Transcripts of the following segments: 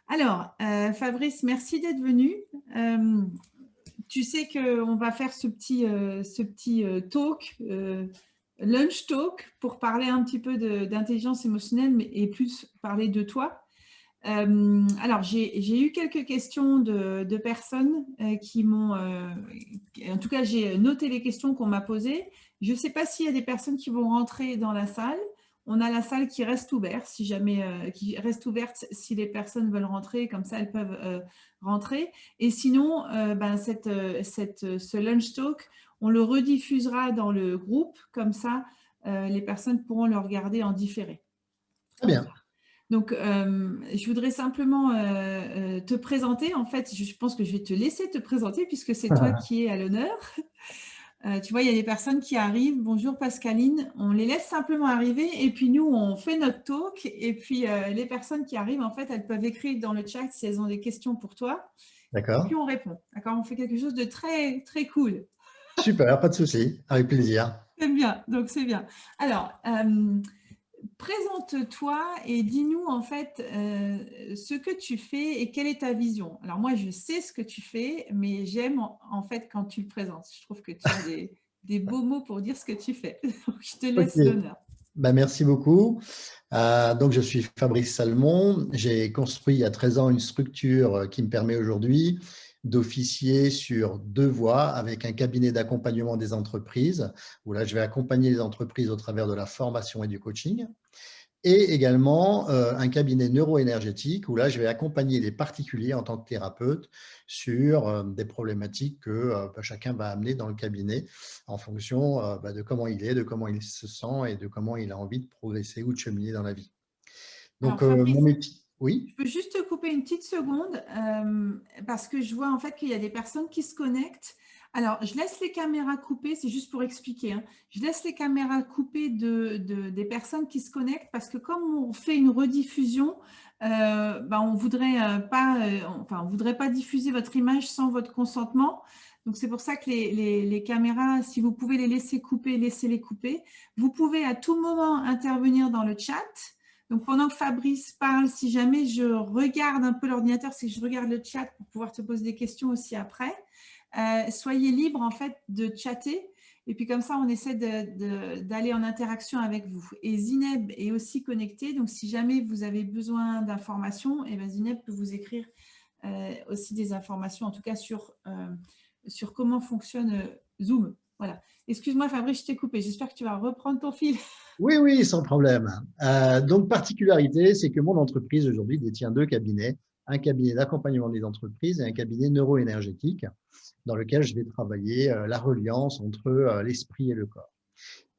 Alors, Fabrice, merci d'être venu. Euh, Tu sais qu'on va faire ce petit talk, lunch talk, pour parler un petit peu d'intelligence émotionnelle et plus parler de toi. Alors, j'ai eu quelques questions de personnes qui m'ont… en tout cas, j'ai noté les questions qu'on m'a posées. Je ne sais pas s'il y a des personnes qui vont rentrer dans la salle. On a la salle qui reste ouverte, si jamais, qui reste ouverte si les personnes veulent rentrer, comme ça elles peuvent rentrer. Et sinon, ce lunch talk, on le rediffusera dans le groupe, comme ça les personnes pourront le regarder en différé. Très bien. Donc, je voudrais simplement te présenter. En fait, je pense que je vais te laisser te présenter puisque c'est toi qui es à l'honneur. Tu vois, il y a des personnes qui arrivent. Bonjour Pascaline. On les laisse simplement arriver et puis nous, on fait notre talk. Et puis, les personnes qui arrivent, en fait, elles peuvent écrire dans le chat si elles ont des questions pour toi. Et puis, D'accord. on répond. D'accord? On fait quelque chose de très, très cool. Super, pas de souci. Avec plaisir. C'est bien. Donc, c'est bien. Alors, présente-toi et dis-nous en fait ce que tu fais et quelle est ta vision. Alors moi, je sais ce que tu fais, mais j'aime en fait quand tu le présentes. Je trouve que tu as des beaux mots pour dire ce que tu fais. Donc, je te Ok. laisse l'honneur. Merci beaucoup. Donc, je suis Fabrice Salmon. J'ai construit il y a 13 ans une structure qui me permet aujourd'hui d'officier sur 2 voies avec un cabinet d'accompagnement des entreprises, où là, je vais accompagner les entreprises au travers de la formation et du coaching. Et également un cabinet neuroénergétique où là, je vais accompagner les particuliers en tant que thérapeute sur des problématiques que chacun va amener dans le cabinet en fonction de comment il est, de comment il se sent et de comment il a envie de progresser ou de cheminer dans la vie. Alors Donc, mon Fabrice, métier… je Oui, peux juste te couper une petite seconde parce que je vois en fait qu'il y a des personnes qui se connectent. Alors, je laisse les caméras coupées, c'est juste pour expliquer, hein. Je laisse les caméras coupées des personnes qui se connectent parce que comme on fait une rediffusion, on voudrait pas, on voudrait pas diffuser votre image sans votre consentement. Donc, c'est pour ça que les caméras, si vous pouvez les laisser couper, laissez-les couper. Vous pouvez à tout moment intervenir dans le chat. Donc, pendant que Fabrice parle, si jamais je regarde un peu l'ordinateur, c'est que je regarde le chat pour pouvoir te poser des questions aussi après. Soyez libre en fait de chatter et puis comme ça, on essaie d'aller en interaction avec vous. Et Zineb est aussi connectée, donc si jamais vous avez besoin d'informations, eh bien, Zineb peut vous écrire aussi des informations, en tout cas sur comment fonctionne Zoom. Voilà. Excuse-moi Fabrice, je t'ai coupé. J'espère que tu vas reprendre ton fil. oui, oui, sans problème. Donc, particularité, c'est que mon entreprise aujourd'hui détient 2 cabinets, un cabinet d'accompagnement des entreprises et un cabinet neuroénergétique dans lequel je vais travailler la reliance entre l'esprit et le corps.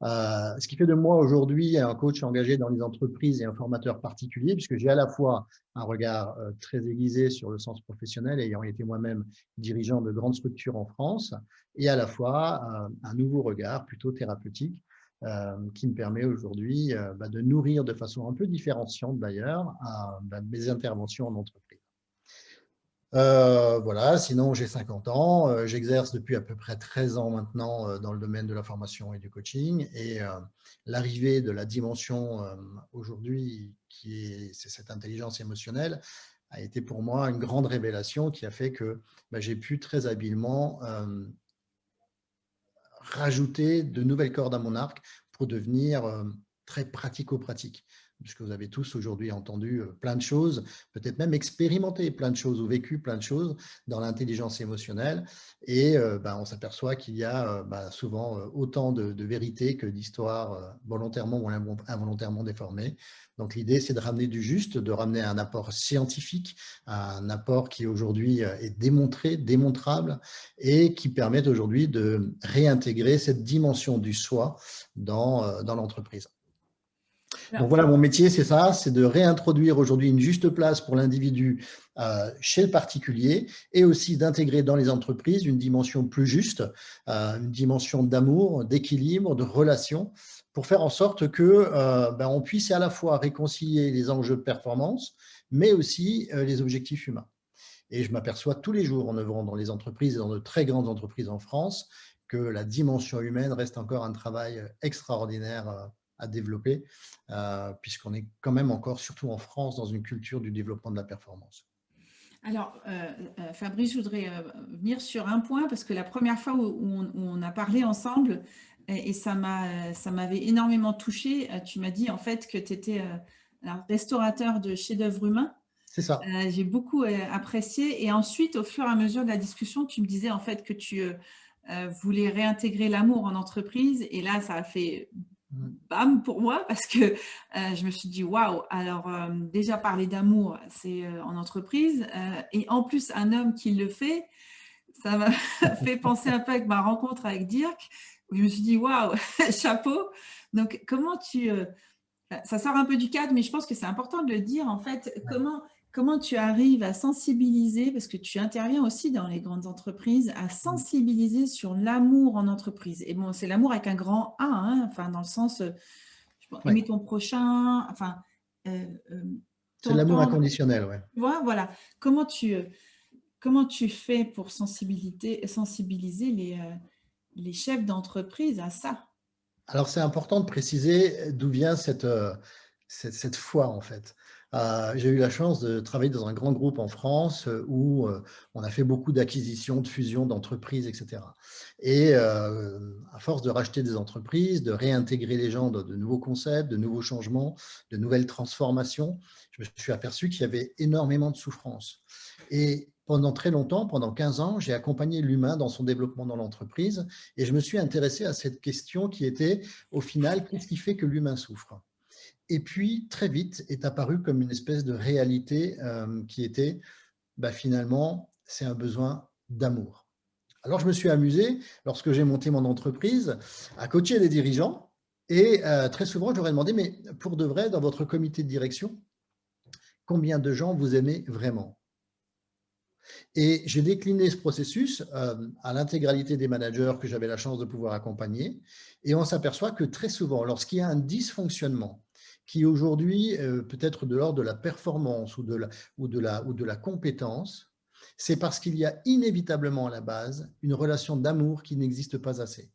Ce qui fait de moi aujourd'hui un coach engagé dans les entreprises et un formateur particulier, puisque j'ai à la fois un regard très aiguisé sur le sens professionnel, ayant été moi-même dirigeant de grandes structures en France, et à la fois un nouveau regard plutôt thérapeutique qui me permet aujourd'hui de nourrir de façon un peu différenciante d'ailleurs mes interventions en entreprise. Voilà, sinon j'ai 50 ans, j'exerce depuis à peu près 13 ans maintenant dans le domaine de la formation et du coaching et l'arrivée de la dimension aujourd'hui c'est cette intelligence émotionnelle a été pour moi une grande révélation qui a fait que j'ai pu très habilement rajouter de nouvelles cordes à mon arc pour devenir très pratico-pratique. Puisque vous avez tous aujourd'hui entendu plein de choses, peut-être même expérimenté plein de choses ou vécu plein de choses dans l'intelligence émotionnelle. Et on s'aperçoit qu'il y a souvent autant de vérités que d'histoires volontairement ou involontairement déformées. Donc l'idée, c'est de ramener du juste, de ramener un apport scientifique, un apport qui aujourd'hui est démontré, démontrable, et qui permettent aujourd'hui de réintégrer cette dimension du soi dans l'entreprise. Alors, Donc voilà, mon métier, c'est ça, c'est de réintroduire aujourd'hui une juste place pour l'individu chez le particulier et aussi d'intégrer dans les entreprises une dimension plus juste, une dimension d'amour, d'équilibre, de relation, pour faire en sorte que on puisse à la fois réconcilier les enjeux de performance, mais aussi les objectifs humains. Et je m'aperçois tous les jours en œuvrant dans les entreprises et dans de très grandes entreprises en France que la dimension humaine reste encore un travail extraordinaire à développer, puisqu'on est quand même encore, surtout en France, dans une culture du développement de la performance. Alors, Fabrice, je voudrais venir sur un point parce que la première fois où on a parlé ensemble, et ça m'avait énormément touchée, tu m'as dit en fait que tu étais un restaurateur de chefs-d'œuvre humains. C'est ça. J'ai beaucoup apprécié. Et ensuite, au fur et à mesure de la discussion, tu me disais en fait que tu voulais réintégrer l'amour en entreprise. Et là, ça a fait bam pour moi parce que je me suis dit waouh. Alors déjà parler d'amour, c'est en entreprise, et en plus un homme qui le fait, ça m'a fait penser un peu avec ma rencontre avec Dirk où je me suis dit waouh, chapeau. Donc comment ça sort un peu du cadre, mais je pense que c'est important de le dire. En fait, Ouais. comment tu arrives à sensibiliser, parce que tu interviens aussi dans les grandes entreprises, à sensibiliser sur l'amour en entreprise. Et bon, c'est l'amour avec un grand A, hein, enfin, dans le sens, je pense, Ouais. aimer ton prochain, enfin, euh, euh, C'est de l'amour t'entendre. inconditionnel, ouais. Tu vois, voilà. Comment tu fais pour sensibiliser les chefs d'entreprise à ça? Alors, c'est important de préciser d'où vient cette foi, en fait. J'ai eu la chance de travailler dans un grand groupe en France où on a fait beaucoup d'acquisitions, de fusions d'entreprises, etc. Et à force de racheter des entreprises, de réintégrer les gens dans de nouveaux concepts, de nouveaux changements, de nouvelles transformations, je me suis aperçu qu'il y avait énormément de souffrance. Et pendant très longtemps, pendant 15 ans, j'ai accompagné l'humain dans son développement dans l'entreprise et je me suis intéressé à cette question qui était, au final, qu'est-ce qui fait que l'humain souffre? Et puis, très vite, est apparu comme une espèce de réalité qui était, finalement, c'est un besoin d'amour. Alors, je me suis amusé, lorsque j'ai monté mon entreprise, à coacher des dirigeants. Et très souvent, je leur ai demandé, mais pour de vrai, dans votre comité de direction, combien de gens vous aimez vraiment? Et j'ai décliné ce processus à l'intégralité des managers que j'avais la chance de pouvoir accompagner. Et on s'aperçoit que très souvent, lorsqu'il y a un dysfonctionnement qui aujourd'hui peut être de l'ordre de la performance ou de la compétence, c'est parce qu'il y a inévitablement à la base une relation d'amour qui n'existe pas assez.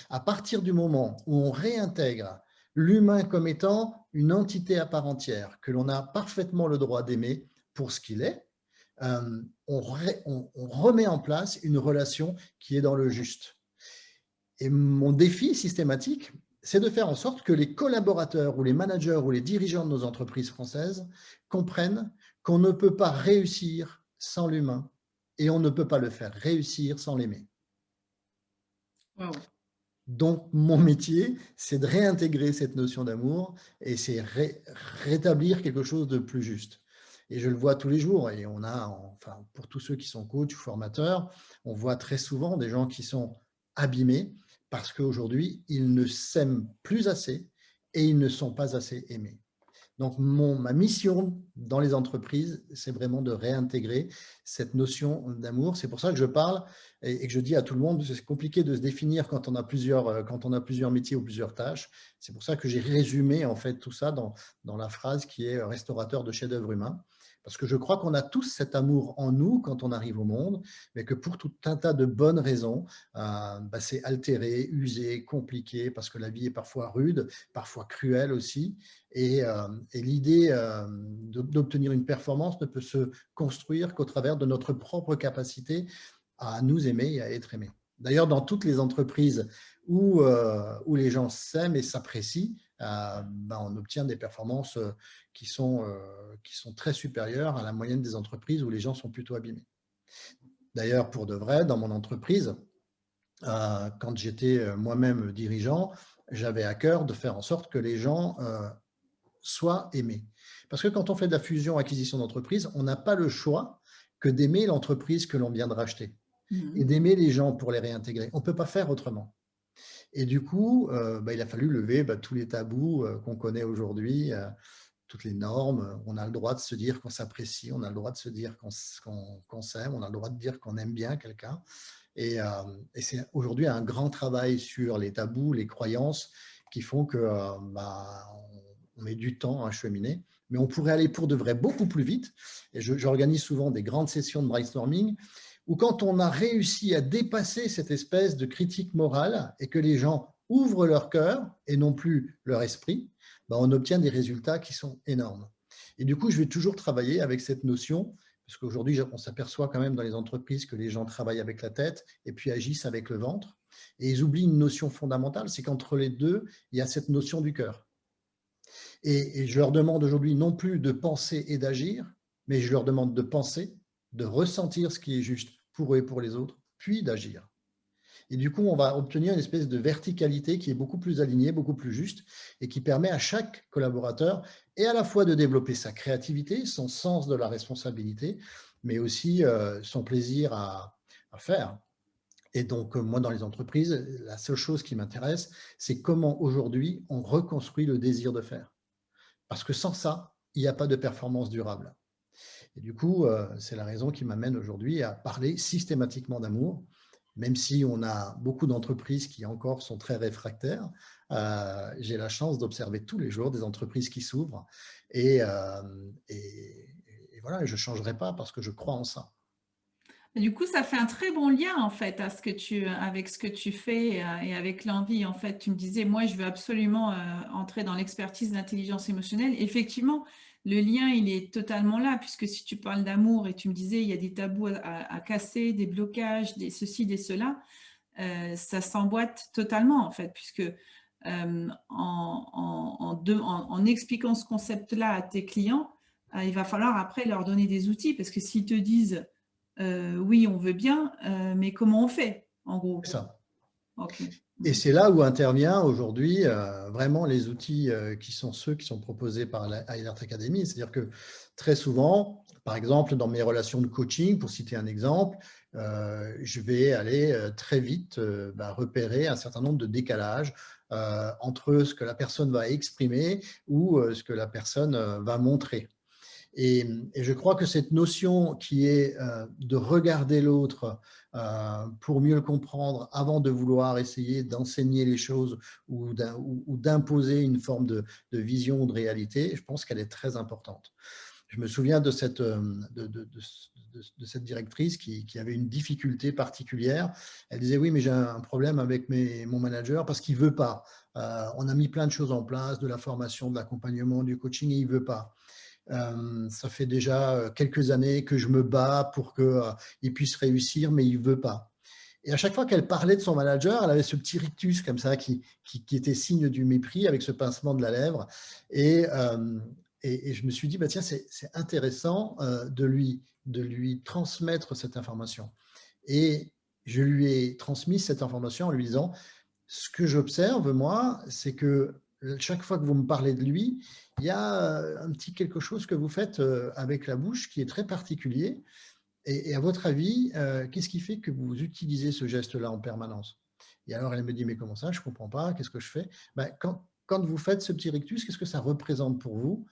À partir du moment où on réintègre l'humain comme étant une entité à part entière, que l'on a parfaitement le droit d'aimer pour ce qu'il est, on remet en place une relation qui est dans le juste. Et mon défi systématique, c'est de faire en sorte que les collaborateurs ou les managers ou les dirigeants de nos entreprises françaises comprennent qu'on ne peut pas réussir sans l'humain et on ne peut pas le faire réussir sans l'aimer. Waouh. Donc, mon métier, c'est de réintégrer cette notion d'amour et c'est rétablir quelque chose de plus juste. Et je le vois tous les jours et on a, enfin, pour tous ceux qui sont coachs ou formateurs, on voit très souvent des gens qui sont abîmés parce qu'aujourd'hui, ils ne s'aiment plus assez et ils ne sont pas assez aimés. Donc, ma mission dans les entreprises, c'est vraiment de réintégrer cette notion d'amour. C'est pour ça que je parle et que je dis à tout le monde, c'est compliqué de se définir quand on a plusieurs métiers ou plusieurs tâches. C'est pour ça que j'ai résumé en fait tout ça dans la phrase qui est restaurateur de chef-d'œuvre humain. Parce que je crois qu'on a tous cet amour en nous quand on arrive au monde, mais que pour tout un tas de bonnes raisons, c'est altéré, usé, compliqué, parce que la vie est parfois rude, parfois cruelle aussi. Et l'idée d'obtenir une performance ne peut se construire qu'au travers de notre propre capacité à nous aimer et à être aimés. D'ailleurs, dans toutes les entreprises où les gens s'aiment et s'apprécient, on obtient des performances qui sont très supérieures à la moyenne des entreprises où les gens sont plutôt abîmés. D'ailleurs, pour de vrai, dans mon entreprise, quand j'étais moi-même dirigeant, j'avais à cœur de faire en sorte que les gens soient aimés. Parce que quand on fait de la fusion-acquisition d'entreprise, on n'a pas le choix que d'aimer l'entreprise que l'on vient de racheter et d'aimer les gens pour les réintégrer. On ne peut pas faire autrement. Et du coup, il a fallu lever tous les tabous qu'on connaît aujourd'hui, toutes les normes. On a le droit de se dire qu'on s'apprécie, on a le droit de se dire qu'on s'aime, on a le droit de dire qu'on aime bien quelqu'un. Et c'est aujourd'hui un grand travail sur les tabous, les croyances qui font que on met du temps à cheminer, mais on pourrait aller pour de vrai beaucoup plus vite. Et j'organise souvent des grandes sessions de brainstorming où quand on a réussi à dépasser cette espèce de critique morale et que les gens ouvrent leur cœur et non plus leur esprit, on obtient des résultats qui sont énormes. Et du coup, je vais toujours travailler avec cette notion Parce qu'aujourd'hui, on s'aperçoit quand même dans les entreprises que les gens travaillent avec la tête et puis agissent avec le ventre. Et ils oublient une notion fondamentale, c'est qu'entre les deux, il y a cette notion du cœur. Et je leur demande aujourd'hui non plus de penser et d'agir, mais je leur demande de penser, de ressentir ce qui est juste pour eux et pour les autres, puis d'agir. Et du coup, on va obtenir une espèce de verticalité qui est beaucoup plus alignée, beaucoup plus juste, et qui permet à chaque collaborateur et à la fois de développer sa créativité, son sens de la responsabilité, mais aussi son plaisir à faire. Et donc, moi, dans les entreprises, la seule chose qui m'intéresse, c'est comment aujourd'hui on reconstruit le désir de faire. Parce que sans ça, il n'y a pas de performance durable. Et du coup, c'est la raison qui m'amène aujourd'hui à parler systématiquement d'amour, même si on a beaucoup d'entreprises qui encore sont très réfractaires. J'ai la chance d'observer tous les jours des entreprises qui s'ouvrent et voilà, je ne changerai pas parce que je crois en ça. Du coup, ça fait un très bon lien en fait avec ce que tu fais et avec l'envie. En fait, tu me disais, moi, je veux absolument entrer dans l'expertise de l'intelligence émotionnelle. Effectivement, le lien, il est totalement là, puisque si tu parles d'amour et tu me disais, il y a des tabous à casser, des blocages, des ceci, des cela, ça s'emboîte totalement en fait, puisque en expliquant ce concept-là à tes clients, il va falloir après leur donner des outils, parce que s'ils te disent oui, on veut bien, mais comment on fait, en gros? C'est ça. Ok. Et c'est là où intervient aujourd'hui vraiment les outils qui sont ceux qui sont proposés par la Alert Academy. C'est-à-dire que très souvent, par exemple, dans mes relations de coaching, pour citer un exemple, je vais aller très vite repérer un certain nombre de décalages entre ce que la personne va exprimer ou ce que la personne va montrer. Et je crois que cette notion qui est de regarder l'autre pour mieux le comprendre avant de vouloir essayer d'enseigner les choses ou d'imposer une forme de vision ou de réalité, je pense qu'elle est très importante. Je me souviens de cette directrice qui avait une difficulté particulière. Elle disait, oui, mais j'ai un problème avec mon manager parce qu'il ne veut pas. On a mis plein de choses en place, de la formation, de l'accompagnement, du coaching, et il ne veut pas. Ça fait déjà quelques années que je me bats pour qu'il puisse réussir, mais il ne veut pas. Et à chaque fois qu'elle parlait de son manager, elle avait ce petit rictus comme ça qui était signe du mépris avec ce pincement de la lèvre. Et je me suis dit, bah, tiens, c'est intéressant de lui transmettre cette information. Et je lui ai transmis cette information en lui disant, ce que j'observe, moi, c'est que chaque fois que vous me parlez de lui, il y a un petit quelque chose que vous faites avec la bouche qui est très particulier. Et à votre avis, qu'est-ce qui fait que vous utilisez ce geste-là en permanence? Et alors, elle me dit, mais comment ça? Je ne comprends pas. Qu'est-ce que je fais? Ben, quand vous faites ce petit rictus, qu'est-ce que ça représente pour vous?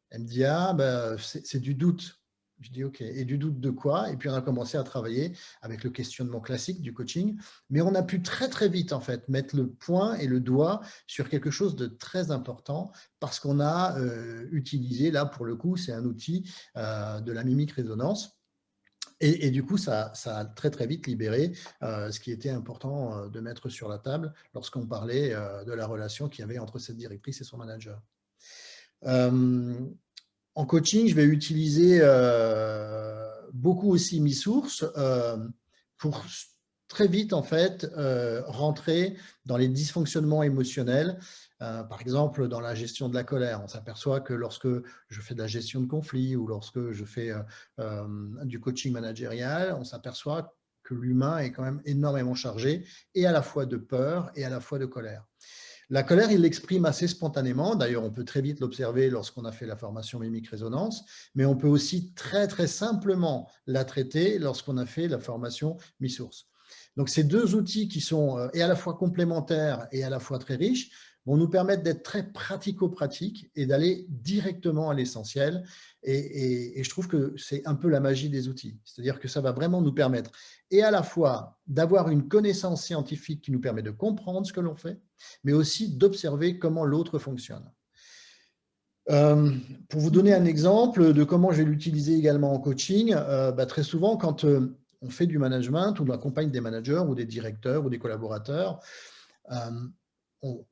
Elle me dit, ah, ben, c'est du doute. Je dis, OK. Et du doute de quoi? Et puis, on a commencé à travailler avec le questionnement classique du coaching. Mais on a pu très, très vite, en fait, mettre le point et le doigt sur quelque chose de très important parce qu'on a utilisé, là, pour le coup, c'est un outil de la mimique résonance. Et du coup, ça a très, très vite libéré ce qui était important de mettre sur la table lorsqu'on parlait de la relation qu'il y avait entre cette directrice et son manager. En coaching, je vais utiliser beaucoup aussi MeSource pour très vite en fait rentrer dans les dysfonctionnements émotionnels. Par exemple, dans la gestion de la colère, on s'aperçoit que lorsque je fais de la gestion de conflits ou lorsque je fais du coaching managérial, on s'aperçoit que l'humain est quand même énormément chargé et à la fois de peur et à la fois de colère. La colère, il l'exprime assez spontanément. D'ailleurs, on peut très vite l'observer lorsqu'on a fait la formation mimique-résonance, mais on peut aussi très, très simplement la traiter lorsqu'on a fait la formation MeSource. Donc, ces deux outils qui sont et à la fois complémentaires et à la fois très riches vont nous permettre d'être très pratico-pratiques et d'aller directement à l'essentiel. Et je trouve que c'est un peu la magie des outils. C'est-à-dire que ça va vraiment nous permettre et à la fois d'avoir une connaissance scientifique qui nous permet de comprendre ce que l'on fait, mais aussi d'observer comment l'autre fonctionne. Pour vous donner un exemple de comment je vais l'utiliser également en coaching, très souvent, quand on fait du management ou on accompagne des managers ou des directeurs ou des collaborateurs, on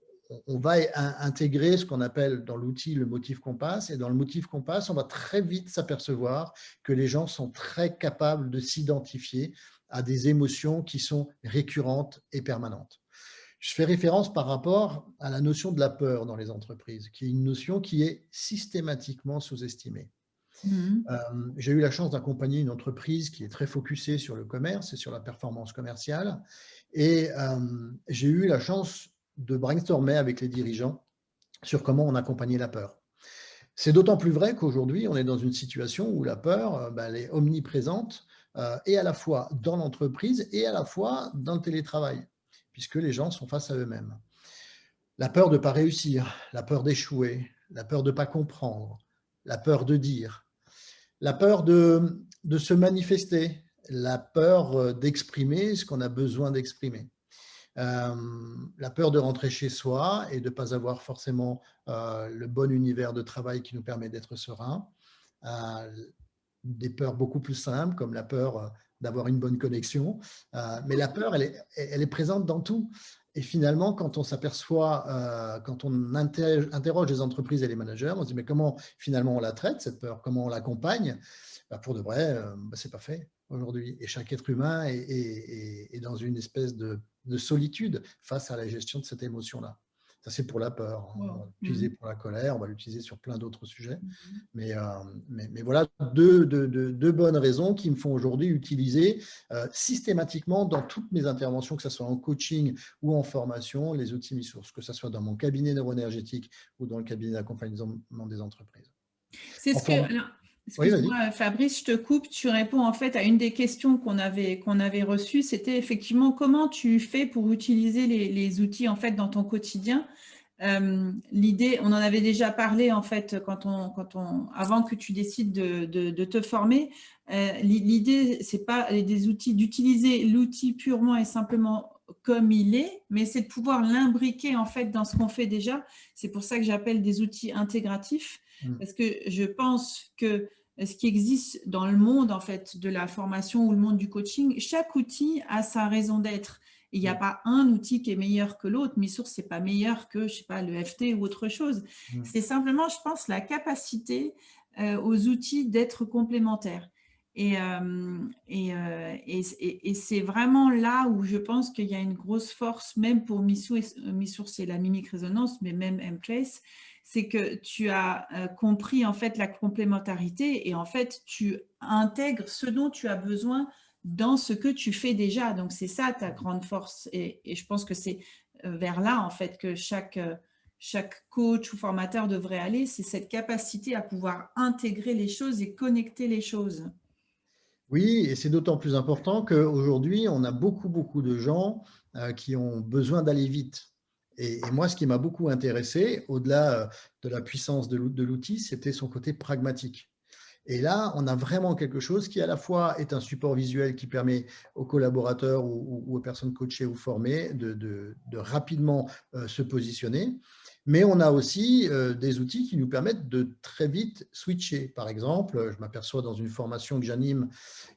on va intégrer ce qu'on appelle dans l'outil le motif compass. Et dans le motif compass, on va très vite s'apercevoir que les gens sont très capables de s'identifier à des émotions qui sont récurrentes et permanentes. Je fais référence par rapport à la notion de la peur dans les entreprises, qui est une notion qui est systématiquement sous-estimée. Mhm. J'ai eu la chance d'accompagner une entreprise qui est très focusée sur le commerce et sur la performance commerciale. Et j'ai eu la chance de brainstormer avec les dirigeants sur comment on accompagnait la peur. C'est d'autant plus vrai qu'aujourd'hui, on est dans une situation où la peur, elle est omniprésente et à la fois dans l'entreprise et à la fois dans le télétravail, puisque les gens sont face à eux-mêmes. La peur de ne pas réussir, la peur d'échouer, la peur de ne pas comprendre, la peur de dire, la peur de se manifester, la peur d'exprimer ce qu'on a besoin d'exprimer. La peur de rentrer chez soi et de ne pas avoir forcément le bon univers de travail qui nous permet d'être serein. Des peurs beaucoup plus simples, comme la peur d'avoir une bonne connexion. Mais la peur, elle est présente dans tout. Et finalement, quand on s'aperçoit, quand on interroge les entreprises et les managers, on se dit, mais comment finalement on la traite, cette peur? Comment on l'accompagne? Pour de vrai, ce n'est pas fait aujourd'hui. Et chaque être humain est dans une espèce de solitude face à la gestion de cette émotion-là. Ça, c'est pour la peur. On Wow. va l'utiliser pour la colère, on va l'utiliser sur plein d'autres sujets. Mhm. Mais voilà deux bonnes raisons qui me font aujourd'hui utiliser systématiquement dans toutes mes interventions, que ce soit en coaching ou en formation, les outils MiSource, que ce soit dans mon cabinet neuroénergétique ou dans le cabinet d'accompagnement des entreprises. C'est ce que, Enfin, alors, oui, vas-y. excuse-moi Fabrice, je te coupe, tu réponds en fait à une des questions qu'on avait reçues, c'était effectivement comment tu fais pour utiliser les outils en fait dans ton quotidien. L'idée, on en avait déjà parlé en fait avant que tu décides de te former. L'idée, c'est pas des outils, d'utiliser l'outil purement et simplement comme il est, mais c'est de pouvoir l'imbriquer en fait dans ce qu'on fait déjà. C'est pour ça que j'appelle des outils intégratifs, parce que je pense que ce qui existe dans le monde en fait de la formation ou le monde du coaching, chaque outil a sa raison d'être. Il n'y a pas un outil qui est meilleur que l'autre. MiSource, ce n'est pas meilleur que, je sais pas, le FT ou autre chose. C'est simplement, je pense, la capacité aux outils d'être complémentaires. Et c'est vraiment là où je pense qu'il y a une grosse force, même pour MiSource et la mimic résonance, mais même M-Trace, c'est que tu as compris en fait la complémentarité et en fait tu intègres ce dont tu as besoin dans ce que tu fais déjà. Donc, c'est ça ta grande force. Et je pense que c'est vers là, en fait, que chaque coach ou formateur devrait aller. C'est cette capacité à pouvoir intégrer les choses et connecter les choses. Oui, et c'est d'autant plus important qu'aujourd'hui, on a beaucoup de gens qui ont besoin d'aller vite. Et moi, ce qui m'a beaucoup intéressé, au-delà de la puissance de l'outil, c'était son côté pragmatique. Et là, on a vraiment quelque chose qui à la fois est un support visuel qui permet aux collaborateurs ou aux personnes coachées ou formées de rapidement se positionner, mais on a aussi des outils qui nous permettent de très vite switcher. Par exemple, je m'aperçois dans une formation que j'anime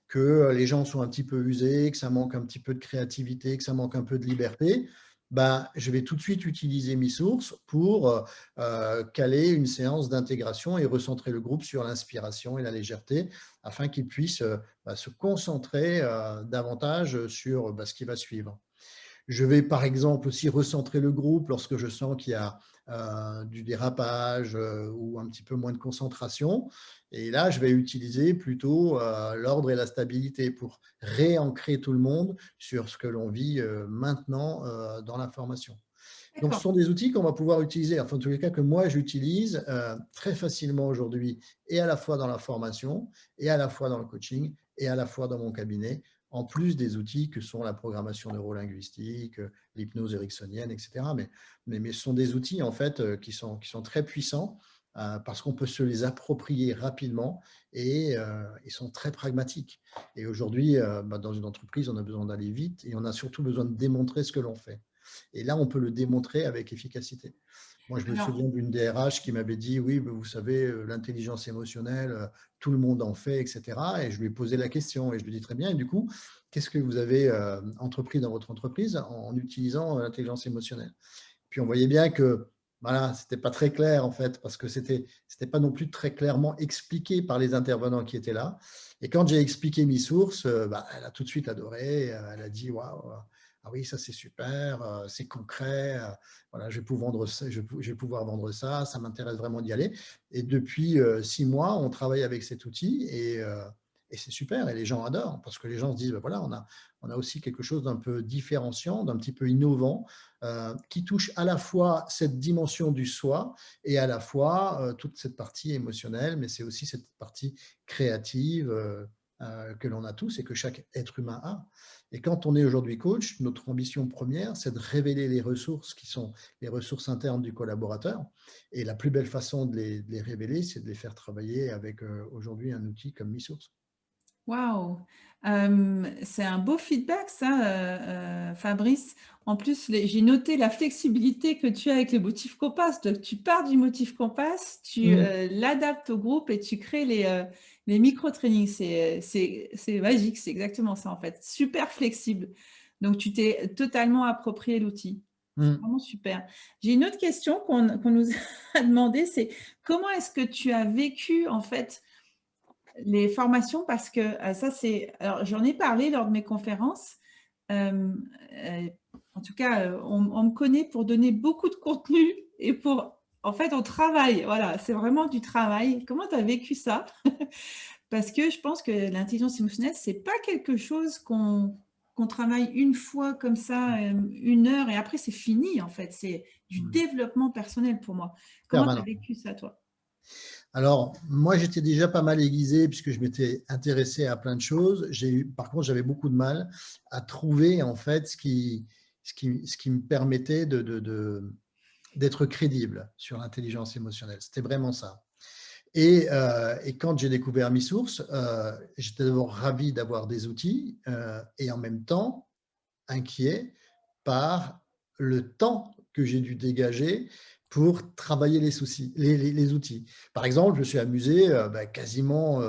que les gens sont un petit peu usés, que ça manque un petit peu de créativité, que ça manque un peu de liberté. Je vais tout de suite utiliser MiSource pour caler une séance d'intégration et recentrer le groupe sur l'inspiration et la légèreté afin qu'ils puissent se concentrer davantage sur ce qui va suivre. Je vais par exemple aussi recentrer le groupe lorsque je sens qu'il y a du dérapage ou un petit peu moins de concentration. Et là, je vais utiliser plutôt l'ordre et la stabilité pour réancrer tout le monde sur ce que l'on vit maintenant dans la formation. Donc, ce sont des outils qu'on va pouvoir utiliser, enfin, en tous les cas, que moi, j'utilise très facilement aujourd'hui, et à la fois dans la formation, et à la fois dans le coaching, et à la fois dans mon cabinet, en plus des outils que sont la programmation neurolinguistique, l'hypnose ericksonienne, etc. Mais ce sont des outils, en fait, qui sont très puissants parce qu'on peut se les approprier rapidement et ils sont très pragmatiques. Et aujourd'hui, dans une entreprise, on a besoin d'aller vite et on a surtout besoin de démontrer ce que l'on fait. Et là, on peut le démontrer avec efficacité. Moi, je me Alors, souviens d'une DRH qui m'avait dit, oui, vous savez, l'intelligence émotionnelle, tout le monde en fait, etc. Et je lui ai posé la question et je lui ai dit très bien, et du coup, qu'est-ce que vous avez entrepris dans votre entreprise en utilisant l'intelligence émotionnelle? Puis on voyait bien que voilà, c'était pas très clair en fait, parce que c'était pas non plus très clairement expliqué par les intervenants qui étaient là. Et quand j'ai expliqué mi-source, elle a tout de suite adoré. Elle a dit waouh, ah oui, ça c'est super, c'est concret. Voilà, je vais pouvoir vendre ça, je vais pouvoir vendre ça. Ça m'intéresse vraiment d'y aller. Et depuis 6 mois, on travaille avec cet outil et c'est super. Et les gens adorent parce que les gens se disent, ben voilà, on a aussi quelque chose d'un peu différenciant, d'un petit peu innovant, qui touche à la fois cette dimension du soi et à la fois toute cette partie émotionnelle, mais c'est aussi cette partie créative que l'on a tous et que chaque être humain a. Et quand on est aujourd'hui coach, notre ambition première, c'est de révéler les ressources qui sont les ressources internes du collaborateur. Et la plus belle façon de les révéler, c'est de les faire travailler avec aujourd'hui un outil comme MiSource. Waouh! C'est un beau feedback ça, Fabrice. En plus, j'ai noté la flexibilité que tu as avec le motif Compass. Donc, tu pars du motif Compass, tu Mmh. l'adaptes au groupe et tu crées les micro-trainings. C'est magique, c'est exactement ça en fait. Super flexible. Donc, tu t'es totalement approprié l'outil. C'est Mmh. vraiment super. J'ai une autre question qu'on nous a demandé, c'est comment est-ce que tu as vécu en fait les formations parce que ça c'est alors j'en ai parlé lors de mes conférences. Euh, euh, En tout cas, on me connaît pour donner beaucoup de contenu et pour en fait on travaille. Voilà, c'est vraiment du travail. Comment tu as vécu ça? Parce que je pense que l'intelligence émotionnelle, c'est pas quelque chose qu'on travaille une fois comme ça, 1 heure et après c'est fini en fait. C'est du Mmh. développement personnel pour moi. Comment tu as Permanent. vécu ça toi? Alors, moi, j'étais déjà pas mal aiguisé puisque je m'étais intéressé à plein de choses. Par contre, j'avais beaucoup de mal à trouver en fait ce qui me permettait d'être crédible sur l'intelligence émotionnelle. C'était vraiment ça. Et quand j'ai découvert MiSource, j'étais d'abord ravi d'avoir des outils et en même temps inquiet par le temps que j'ai dû dégager pour travailler les soucis, les outils. Par exemple, je me suis amusé quasiment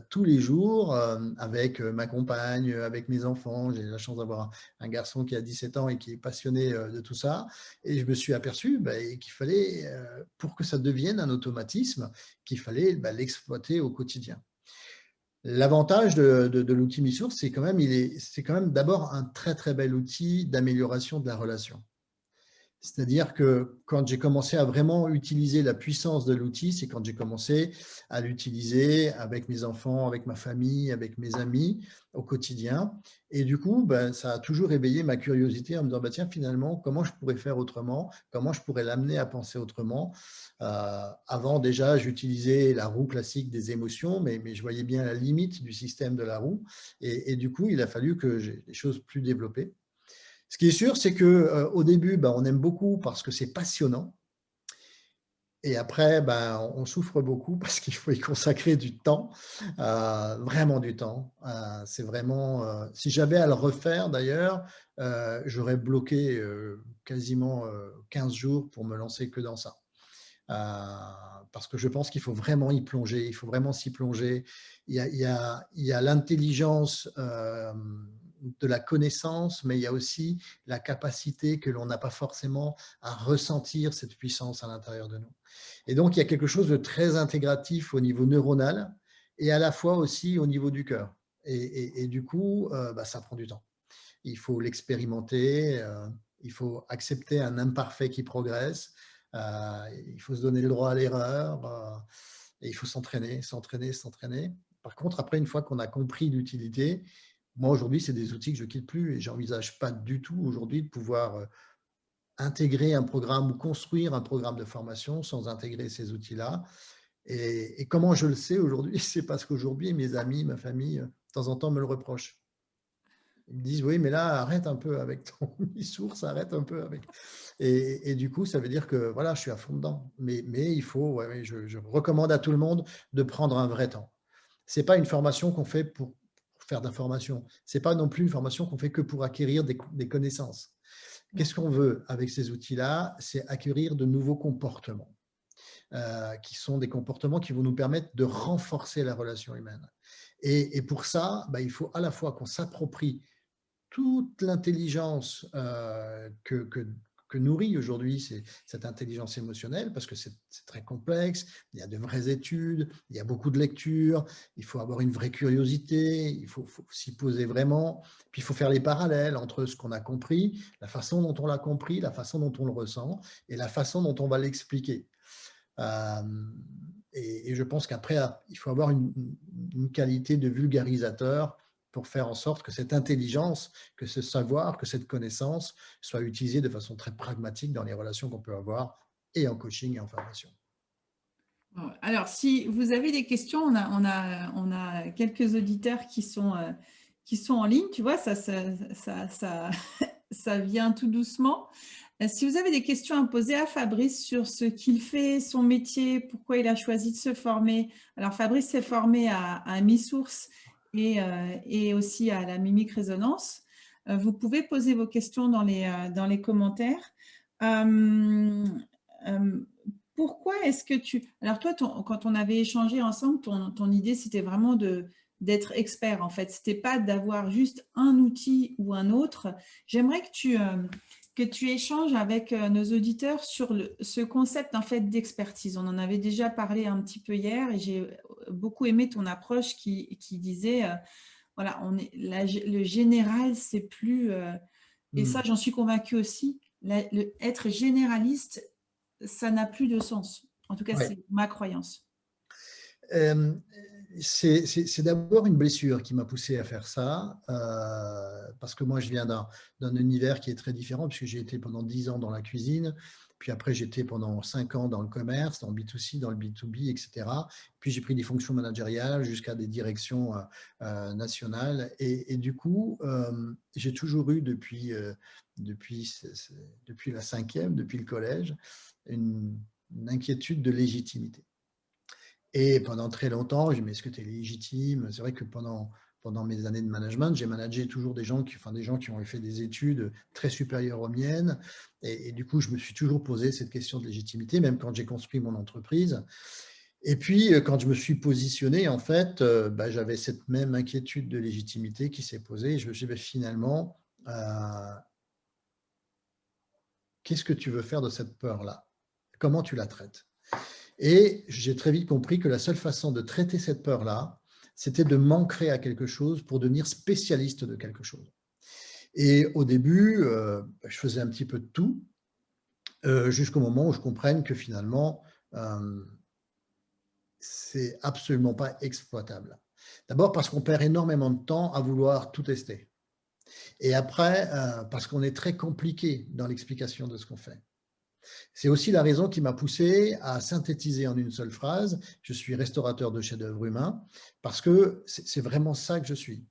tous les jours avec ma compagne, avec mes enfants. J'ai la chance d'avoir un garçon qui a 17 ans et qui est passionné de tout ça. Et je me suis aperçu qu'il fallait, pour que ça devienne un automatisme, qu'il fallait l'exploiter au quotidien. L'avantage de l'outil MiSource, c'est quand même d'abord un très très bel outil d'amélioration de la relation. C'est-à-dire que quand j'ai commencé à vraiment utiliser la puissance de l'outil, c'est quand j'ai commencé à l'utiliser avec mes enfants, avec ma famille, avec mes amis au quotidien. Et du coup, ça a toujours éveillé ma curiosité en me disant, tiens, finalement, comment je pourrais faire autrement? Comment je pourrais l'amener à penser autrement? Avant, déjà, j'utilisais la roue classique des émotions, mais je voyais bien la limite du système de la roue. Et du coup, il a fallu que j'ai des choses plus développées. Ce qui est sûr, c'est qu'au début, on aime beaucoup parce que c'est passionnant. Et après, on souffre beaucoup parce qu'il faut y consacrer du temps, vraiment du temps. C'est vraiment, si j'avais à le refaire d'ailleurs, j'aurais bloqué quasiment 15 jours pour me lancer que dans ça. Parce que je pense qu'il faut vraiment y plonger, il faut vraiment s'y plonger. Il y a l'intelligence de la connaissance, mais il y a aussi la capacité que l'on n'a pas forcément à ressentir cette puissance à l'intérieur de nous. Et donc, il y a quelque chose de très intégratif au niveau neuronal et à la fois aussi au niveau du cœur. Et du coup, ça prend du temps. Il faut l'expérimenter, il faut accepter un imparfait qui progresse, il faut se donner le droit à l'erreur, et il faut s'entraîner, s'entraîner, s'entraîner. Par contre, après, une fois qu'on a compris l'utilité, moi aujourd'hui, c'est des outils que je ne quitte plus et je n'envisage pas du tout aujourd'hui de pouvoir intégrer un programme ou construire un programme de formation sans intégrer ces outils-là. Et comment je le sais aujourd'hui, c'est parce qu'aujourd'hui, mes amis, ma famille, de temps en temps me le reprochent. Ils me disent, oui, mais là, arrête un peu avec ton e-source, arrête un peu avec. Et du coup, ça veut dire que voilà, je suis à fond dedans. Mais il faut, ouais, je recommande à tout le monde de prendre un vrai temps. Ce n'est pas une formation qu'on fait pour faire de la formation. Ce n'est pas non plus une formation qu'on fait que pour acquérir des connaissances. Qu'est-ce qu'on veut avec ces outils-là? C'est acquérir de nouveaux comportements, qui sont des comportements qui vont nous permettre de renforcer la relation humaine. Et pour ça, il faut à la fois qu'on s'approprie toute l'intelligence que nourrit aujourd'hui cette intelligence émotionnelle, parce que c'est très complexe, il y a de vraies études, il y a beaucoup de lectures, il faut avoir une vraie curiosité, il faut s'y poser vraiment, puis il faut faire les parallèles entre ce qu'on a compris, la façon dont on l'a compris, la façon dont on le ressent et la façon dont on va l'expliquer. Et je pense qu'après, il faut avoir une qualité de vulgarisateur pour faire en sorte que cette intelligence, que ce savoir, que cette connaissance soit utilisée de façon très pragmatique dans les relations qu'on peut avoir et en coaching et en formation. Alors, si vous avez des questions, on a quelques auditeurs qui sont en ligne, tu vois, ça vient tout doucement. Si vous avez des questions à poser à Fabrice sur ce qu'il fait, son métier, pourquoi il a choisi de se former. Alors, Fabrice s'est formé à Mi-Source et aussi à la mimique résonance. Vous pouvez poser vos questions dans les commentaires. Pourquoi est-ce que tu… Alors toi, quand on avait échangé ensemble, ton idée, c'était vraiment d'être expert, en fait. Ce n'était pas d'avoir juste un outil ou un autre. J'aimerais que tu échanges avec nos auditeurs sur ce concept, en fait, d'expertise. On en avait déjà parlé un petit peu hier et j'ai beaucoup aimé ton approche qui disait, voilà, le général, c'est plus… et ça, j'en suis convaincue aussi, être généraliste, ça n'a plus de sens. En tout cas, Ouais. c'est ma croyance. C'est d'abord une blessure qui m'a poussé à faire ça, parce que moi, je viens d'un univers qui est très différent, puisque j'ai été pendant 10 ans dans la cuisine, puis après, j'étais pendant 5 ans dans le commerce, dans le B2C, dans le B2B, etc. Puis j'ai pris des fonctions managériales jusqu'à des directions nationales. Et du coup, j'ai toujours eu depuis la cinquième, depuis le collège, une inquiétude de légitimité. Et pendant très longtemps, je me dis, mais est-ce que tu es légitime? C'est vrai que pendant mes années de management, j'ai managé toujours des gens qui ont fait des études très supérieures aux miennes. Et du coup, je me suis toujours posé cette question de légitimité, même quand j'ai construit mon entreprise. Et puis, quand je me suis positionné, en fait, j'avais cette même inquiétude de légitimité qui s'est posée. Et je me suis dit, finalement, qu'est-ce que tu veux faire de cette peur-là? Comment tu la traites? Et j'ai très vite compris que la seule façon de traiter cette peur-là, c'était de m'ancrer à quelque chose pour devenir spécialiste de quelque chose. Et au début, je faisais un petit peu de tout, jusqu'au moment où je comprenne que finalement, c'est absolument pas exploitable. D'abord parce qu'on perd énormément de temps à vouloir tout tester. Et après, parce qu'on est très compliqué dans l'explication de ce qu'on fait. C'est aussi la raison qui m'a poussé à synthétiser en une seule phrase, je suis restaurateur de chefs-d'œuvre humains, parce que c'est vraiment ça que je suis.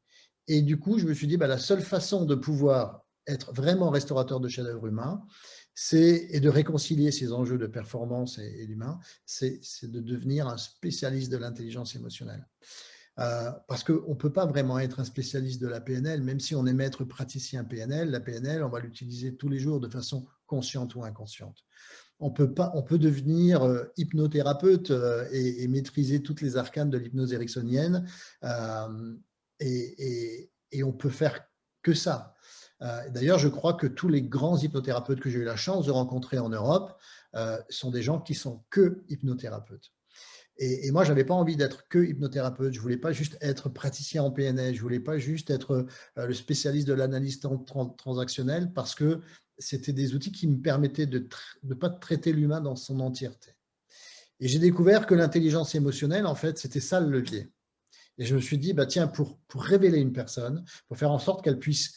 Et du coup, je me suis dit, la seule façon de pouvoir être vraiment restaurateur de chefs-d'œuvre humains, et de réconcilier ces enjeux de performance et l'humain, c'est de devenir un spécialiste de l'intelligence émotionnelle. Parce qu'on ne peut pas vraiment être un spécialiste de la PNL, même si on est maître praticien PNL. La PNL, on va l'utiliser tous les jours de façon consciente ou inconsciente. On peut devenir hypnothérapeute et maîtriser toutes les arcanes de l'hypnose ericksonienne, et on peut faire que ça. D'ailleurs, je crois que tous les grands hypnothérapeutes que j'ai eu la chance de rencontrer en Europe sont des gens qui sont que hypnothérapeutes. Et moi, je n'avais pas envie d'être que hypnothérapeute. Je ne voulais pas juste être praticien en PNL. Je ne voulais pas juste être le spécialiste de l'analyse transactionnelle, parce que c'était des outils qui me permettaient de ne pas traiter l'humain dans son entièreté. Et j'ai découvert que l'intelligence émotionnelle, en fait, c'était ça le levier. Et je me suis dit, tiens, pour révéler une personne, pour faire en sorte qu'elle puisse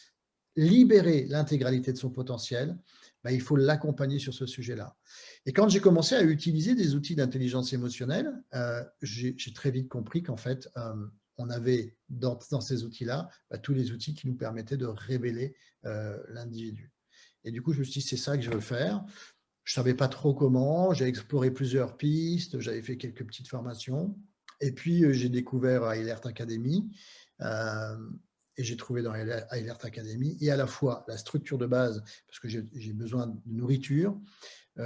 libérer l'intégralité de son potentiel, il faut l'accompagner sur ce sujet-là. Et quand j'ai commencé à utiliser des outils d'intelligence émotionnelle, j'ai très vite compris qu'en fait, on avait dans ces outils-là tous les outils qui nous permettaient de révéler l'individu. Et du coup, je me suis dit, c'est ça que je veux faire. Je ne savais pas trop comment, j'ai exploré plusieurs pistes, j'avais fait quelques petites formations. Et puis, j'ai découvert Eilert Academy. Et j'ai trouvé dans Eilert Academy et à la fois la structure de base, parce que j'ai besoin de nourriture,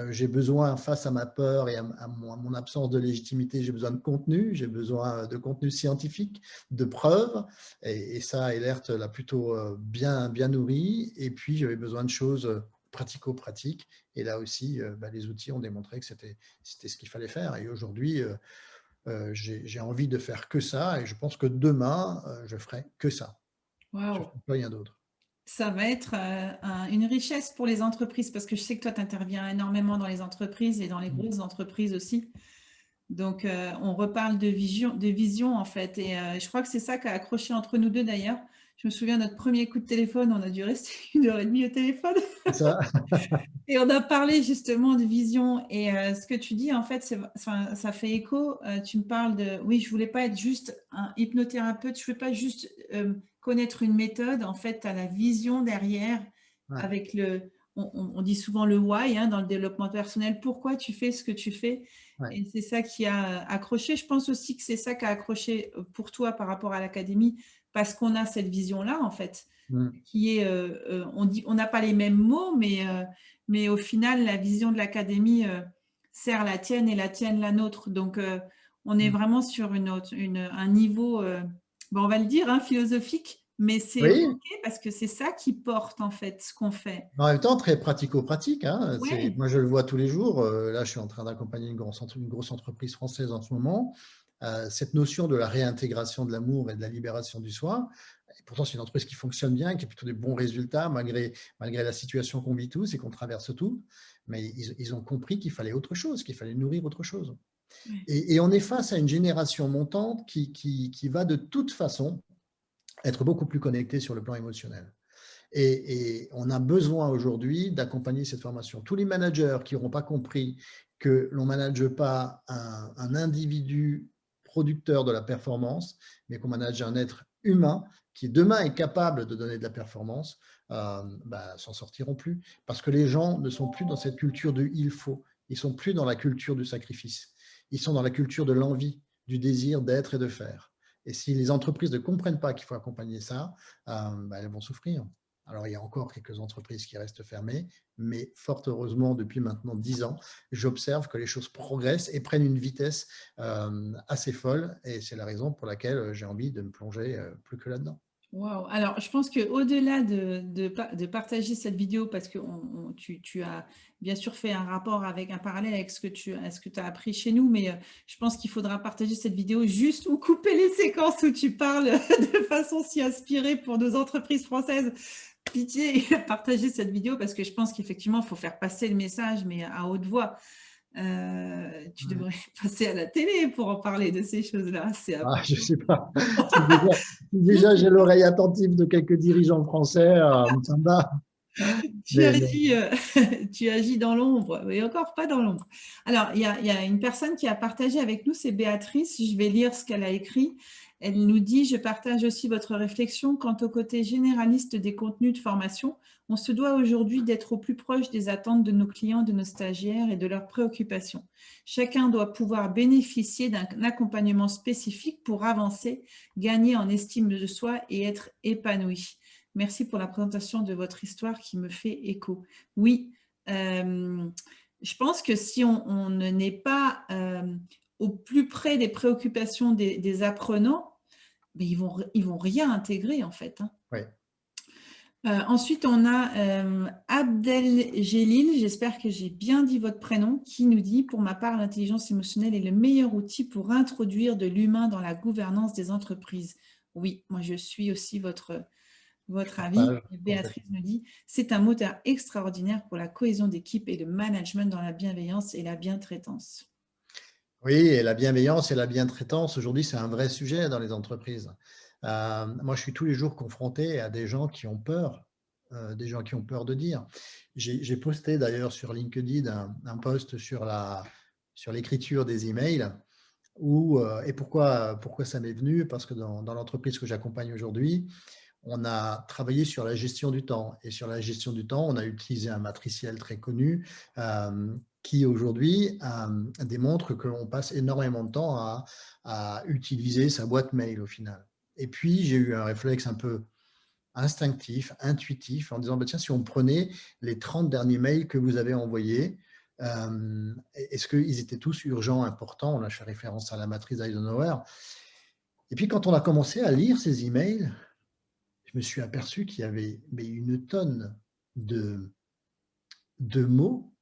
j'ai besoin, face à ma peur et à mon absence de légitimité, j'ai besoin de contenu, j'ai besoin de contenu scientifique, de preuves, et ça, Eilert l'a plutôt bien nourri. Et puis, j'avais besoin de choses pratico-pratique. Et là aussi, les outils ont démontré que c'était ce qu'il fallait faire. Et aujourd'hui, j'ai envie de faire que ça. Et je pense que demain, je ferai que ça. Je ne Waouh! ferai rien d'autre. Ça va être une richesse pour les entreprises parce que je sais que toi, tu interviens énormément dans les entreprises et dans les grosses entreprises aussi. Donc, on reparle de vision en fait. Et je crois que c'est ça qui a accroché entre nous deux d'ailleurs. Je me souviens, notre premier coup de téléphone, on a dû rester 1 heure et demie au téléphone. C'est ça. Et on a parlé justement de vision. Et ce que tu dis, en fait, ça fait écho. Tu me parles de, oui, je voulais pas être juste un hypnothérapeute, je ne veux pas juste connaître une méthode. En fait, tu as la vision derrière Ouais. avec on dit souvent le why dans le développement personnel. Pourquoi tu fais ce que tu fais? Ouais. Et c'est ça qui a accroché. Je pense aussi que c'est ça qui a accroché pour toi par rapport à l'académie, parce qu'on a cette vision-là, en fait, qui est, on n'a pas les mêmes mots, mais au final, la vision de l'académie sert la tienne et la tienne la nôtre. Donc, on est vraiment sur un niveau, on va le dire, philosophique, mais c'est Oui, OK parce que c'est ça qui porte, en fait, ce qu'on fait. en même temps, très pratico-pratique. Ouais, Moi, je le vois tous les jours. Là, je suis en train d'accompagner une grosse entreprise française en ce moment. Cette notion de la réintégration de l'amour et de la libération du soi, et pourtant, c'est une entreprise qui fonctionne bien, qui a plutôt des bons résultats, malgré la situation qu'on vit tous et qu'on traverse tous. Mais ils ont compris qu'il fallait autre chose, qu'il fallait nourrir autre chose. Et on est face à une génération montante qui va de toute façon être beaucoup plus connectée sur le plan émotionnel. Et on a besoin aujourd'hui d'accompagner cette formation. Tous les managers qui n'auront pas compris que l'on ne manage pas un individu producteur de la performance, mais qu'on manage un être humain qui demain est capable de donner de la performance, s'en sortiront plus. Parce que les gens ne sont plus dans cette culture de il faut. Ils ne sont plus dans la culture du sacrifice. Ils sont dans la culture de l'envie, du désir d'être et de faire. Et si les entreprises ne comprennent pas qu'il faut accompagner ça, elles vont souffrir. Alors, il y a encore quelques entreprises qui restent fermées, mais fort heureusement, depuis maintenant 10 ans, j'observe que les choses progressent et prennent une vitesse assez folle. Et c'est la raison pour laquelle j'ai envie de me plonger plus que là-dedans. Waouh! Alors, je pense qu'au-delà de partager cette vidéo, parce que tu as bien sûr fait un rapport avec un parallèle avec ce que tu as appris chez nous, mais je pense qu'il faudra partager cette vidéo juste ou couper les séquences où tu parles de façon si inspirée pour nos entreprises françaises. Pitié, partagez cette vidéo parce que je pense qu'effectivement, il faut faire passer le message, mais à haute voix. Tu devrais passer à la télé pour en parler de ces choses-là. C'est Je ne sais pas. Si Je déjà sais j'ai pas. l'oreille attentive de quelques dirigeants français, ça me va. Tu Mais, agis, tu agis dans l'ombre, et encore pas dans l'ombre. Alors, il y a une personne qui a partagé avec nous, c'est Béatrice. Je vais lire ce qu'elle a écrit. Elle nous dit: je partage aussi votre réflexion quant au côté généraliste des contenus de formation. On se doit aujourd'hui d'être au plus proche des attentes de nos clients, de nos stagiaires et de leurs préoccupations. Chacun doit pouvoir bénéficier d'un accompagnement spécifique pour avancer, gagner en estime de soi et être épanoui. Merci pour la présentation de votre histoire qui me fait écho. Oui, je pense que si on n'est pas au plus près des préoccupations des apprenants, mais ils vont rien intégrer en fait. oui. Ensuite, on a Abdelgelil, j'espère que j'ai bien dit votre prénom, qui nous dit: pour ma part, l'intelligence émotionnelle est le meilleur outil pour introduire de l'humain dans la gouvernance des entreprises. Oui, moi je suis aussi votre avis. Partage Et Béatrice complètement. nous dit: c'est un moteur extraordinaire pour la cohésion d'équipe et le management dans la bienveillance et la bientraitance. Oui, et la bienveillance et la bientraitance, aujourd'hui, c'est un vrai sujet dans les entreprises. Moi, je suis tous les jours confronté à des gens qui ont peur, de dire. J'ai posté d'ailleurs sur LinkedIn un post sur l'écriture des emails. Et pourquoi ça m'est venu? Parce que dans l'entreprise que j'accompagne aujourd'hui, on a travaillé sur la gestion du temps. Et sur la gestion du temps, on a utilisé un matriciel très connu qui aujourd'hui démontre qu'on passe énormément de temps à utiliser sa boîte mail au final. Et puis, j'ai eu un réflexe un peu instinctif, intuitif, en disant, tiens, si on prenait les 30 derniers mails que vous avez envoyés, est-ce qu'ils étaient tous urgents, importants? On a fait référence à la matrice Eisenhower. Et puis, quand on a commencé à lire ces emails, je me suis aperçu qu'il y avait une tonne de de mots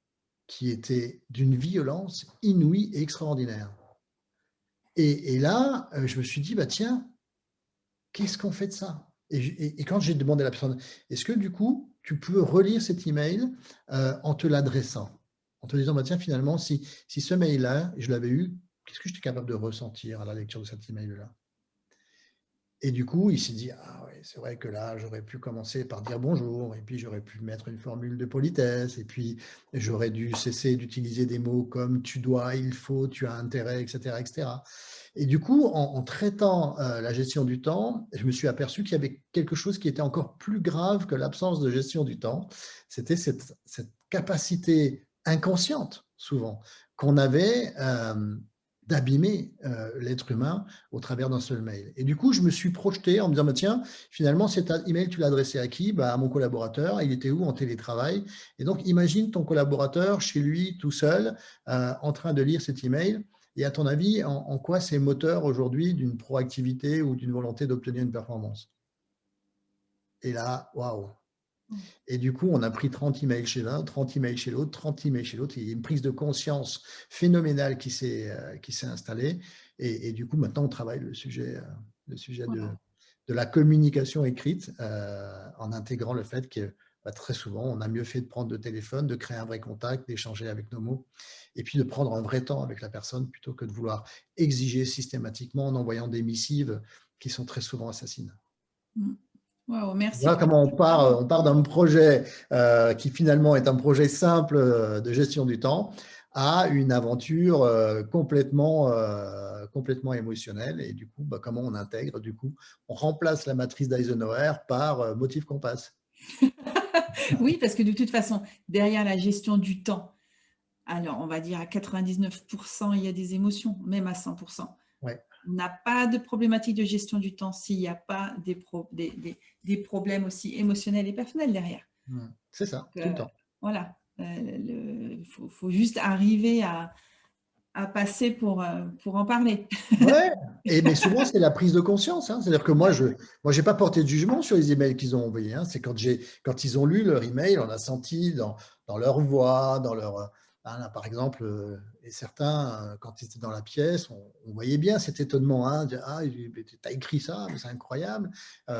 qui étaient d'une violence inouïe et extraordinaire. Et là, je me suis dit, bah tiens, qu'est-ce qu'on fait de ça? Et quand j'ai demandé à la personne, est-ce que du coup, tu peux relire cet email en te l'adressant, en te disant, bah tiens, finalement, si ce mail-là, je l'avais eu, qu'est-ce que j'étais capable de ressentir à la lecture de cet email-là? Et du coup, il s'est dit, ah ouais, c'est vrai que là, j'aurais pu commencer par dire bonjour, et puis j'aurais pu mettre une formule de politesse, et puis j'aurais dû cesser d'utiliser des mots comme tu dois, il faut, tu as intérêt, etc., etc. Et du coup, en traitant la gestion du temps, je me suis aperçu qu'il y avait quelque chose qui était encore plus grave que l'absence de gestion du temps. C'était cette capacité inconsciente, souvent, qu'on avait d'abîmer l'être humain au travers d'un seul mail. Et du coup, je me suis projeté en me disant, bah, tiens, finalement, cet email, tu l'as adressé à qui? Bah, à mon collaborateur. Il était où? En télétravail. Et donc, imagine ton collaborateur chez lui, tout seul, en train de lire cet email. Et à ton avis, en quoi c'est moteur aujourd'hui d'une proactivité ou d'une volonté d'obtenir une performance? Et là, waouh! Et du coup, on a pris 30 emails chez l'un, 30 emails chez l'autre, 30 emails chez l'autre. Il y a une prise de conscience phénoménale qui s'est installée. Et du coup, maintenant, on travaille le sujet Voilà. de la communication écrite en intégrant le fait que bah, très souvent, on a mieux fait de prendre le téléphone, de créer un vrai contact, d'échanger avec nos mots, et puis de prendre un vrai temps avec la personne plutôt que de vouloir exiger systématiquement en envoyant des missives qui sont très souvent assassines. Wow, merci Voilà pour comment ça. on part d'un projet qui finalement est un projet simple de gestion du temps à une aventure complètement émotionnelle. Et du coup, bah, comment on intègre, du coup, on remplace la matrice d'Eisenhower par motif compass. Oui, parce que de toute façon, derrière la gestion du temps, alors on va dire à 99%, il y a des émotions, même à 100%. Ouais. On n'a pas de problématique de gestion du temps s'il n'y a pas des problèmes aussi émotionnels et personnels derrière. C'est ça, Donc, tout le temps. voilà, il faut juste arriver à passer pour en parler. Ouais, mais souvent c'est la prise de conscience, hein. C'est-à-dire que moi, j'ai pas porté de jugement sur les emails qu'ils ont envoyés, hein. C'est quand ils ont lu leur email, on a senti dans leur voix, dans leur, hein, là, par exemple, et certains, quand ils étaient dans la pièce, on voyait bien cet étonnement, hein, de, ah, t'as écrit ça, mais c'est incroyable.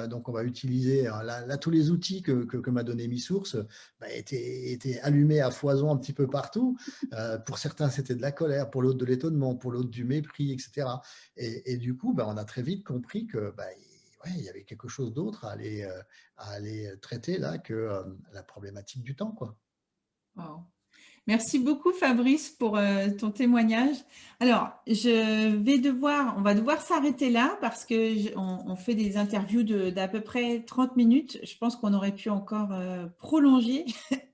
Donc on va utiliser là tous les outils que m'a donné MiSource bah, étaient allumés à foison un petit peu partout. Pour certains, c'était de la colère, pour l'autre de l'étonnement, pour l'autre du mépris, etc. Et du coup, bah, on a très vite compris que bah, ouais, il y avait quelque chose d'autre à aller traiter là que la problématique du temps, quoi. Wow. Merci beaucoup Fabrice pour ton témoignage. Alors, on va devoir s'arrêter là parce que on fait des interviews d'à peu près 30 minutes. Je pense qu'on aurait pu encore prolonger.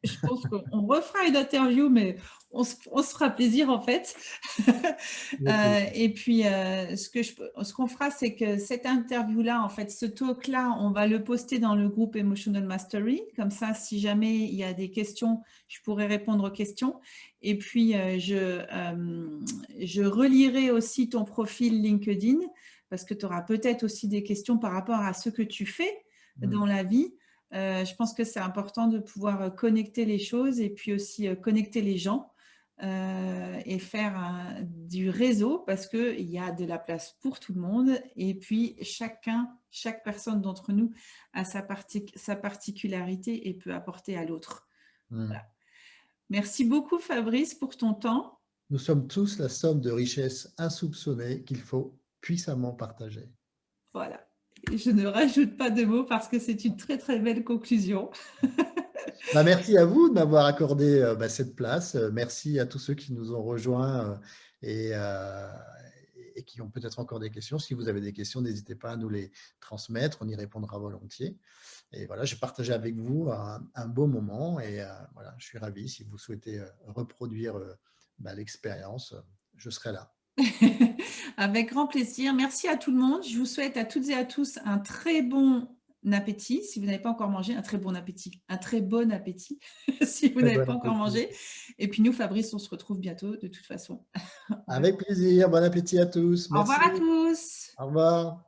Je pense qu'on refera une interview, mais on se fera plaisir en fait. Et puis, ce qu'on fera, c'est que cette interview-là, en fait, ce talk-là, on va le poster dans le groupe Emotional Mastery. Comme ça, si jamais il y a des questions, je pourrai répondre aux questions. Et puis, je relirai aussi ton profil LinkedIn parce que tu auras peut-être aussi des questions par rapport à ce que tu fais dans la vie. Je pense que c'est important de pouvoir connecter les choses et puis aussi connecter les gens. Et faire du réseau parce qu'il y a de la place pour tout le monde et puis chaque personne d'entre nous a sa particularité et peut apporter à l'autre. Voilà. Merci beaucoup Fabrice pour ton temps. Nous sommes tous la somme de richesses insoupçonnées qu'il faut puissamment partager. Voilà. Je ne rajoute pas de mots parce que c'est une très très belle conclusion. Bah, merci à vous de m'avoir accordé bah, cette place. Merci à tous ceux qui nous ont rejoints et qui ont peut-être encore des questions. Si vous avez des questions, n'hésitez pas à nous les transmettre. On y répondra volontiers. Et voilà, j'ai partagé avec vous un beau moment et voilà, je suis ravi. Si vous souhaitez reproduire bah, l'expérience, je serai là. Avec grand plaisir. Merci à tout le monde. Je vous souhaite à toutes et à tous un très bon appétit. Si vous n'avez pas encore mangé, un très bon appétit. Un très bon appétit si vous Très n'avez bon pas encore appétit. mangé. Et puis nous, Fabrice, on se retrouve bientôt de toute façon. Avec plaisir. Bon appétit à tous. Au revoir à Merci. tous. Au revoir.